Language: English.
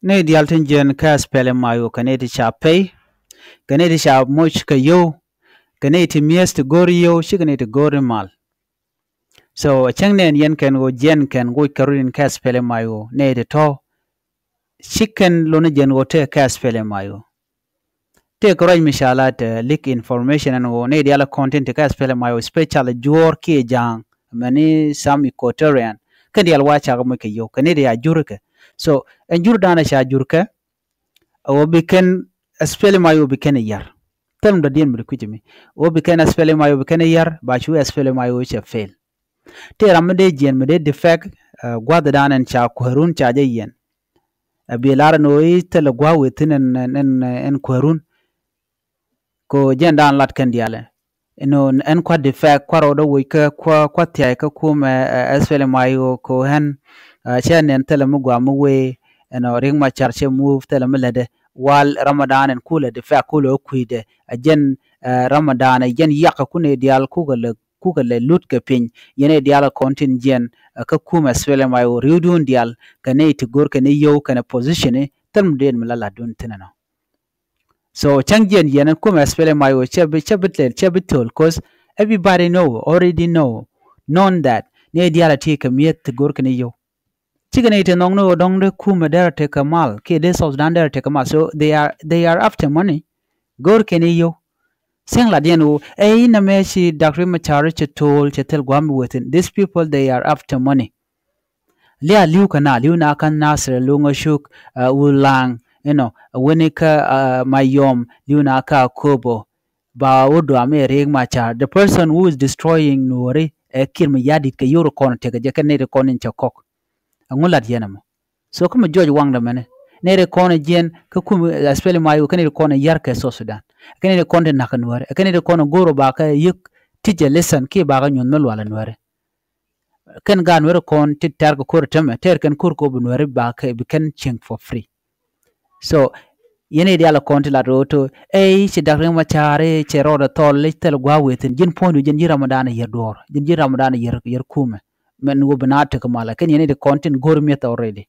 ne dial tin jen ka spele mayo kane ti cha pay kane ti cha moch ka yo kane ti mies ti gor yo shi kane ti gor mal so chang nen yen ken go jen ken go karuin ka spele mayo ne ti to chicken lo ne jen go te ka spele mayo te koraj mishalat leak information and go ne dial content ka spele mayo special jor ki jang mani some equatorian kan dial wacha ga mo ke yo kane dia jurke so en jurdana sha jurke o biken spele mayo biken yar tam da din mu kujimi o biken spele mayo biken yar ba chu spele mayo che fail te ramde jen me de defect gwada danan cha kwarun cha jayen abi lar no itele gwa wetin en kwarun ko jen dan lat kan diale no en kwa defect kwaro do we ka kwa tia ka kuma spele mayo ko hen chen en tele mu gwa mu we eno ring ma charche move tele mu lede wal ramadan en kula defect kulo kuide ajen ramadan jen yak kune dial kugale lut ke pin yene dial contingent ka kuma spele mayo riudun dial kane ti gor kane yo kana position tam den mala dun tinano so changjen yene kuma spele mayo chebitel cause everybody already known that ne dial ti ka miet ti gor kane yo chigane ite nongno dongde kuma der te kamal ke de sos dan der te kamal so they are after money gor kane yo sing la dienu na meshi Dr. Machari chetol chetel gwam within these people they are after money lia liu na kan nasr lunga shuk ulang wenika mayom liu na ka kobo ba wodo ame reg machar the person who is destroying nori kirm yadit ke yoro kon te je kan ne kon in chakok angulat yenamo so kuma George wangda mane nere kono jen ka kum spele mayo kanere kono yarke so Sudan kanere konde nakanware kanere kono goro ba ka yik tije lesson ki ba ga nyon mel wala nware kan gan were kon titar ko teme ter kan kur ko bunware ba ka bi kan ching for free so yene dia la konti la roto ci dakre ma chare ci roda tolle tel gwa wetin jin pondu jin ramadan yer dor jin ramadan yer kume men wo banata ko mala kan yene de content gormiet already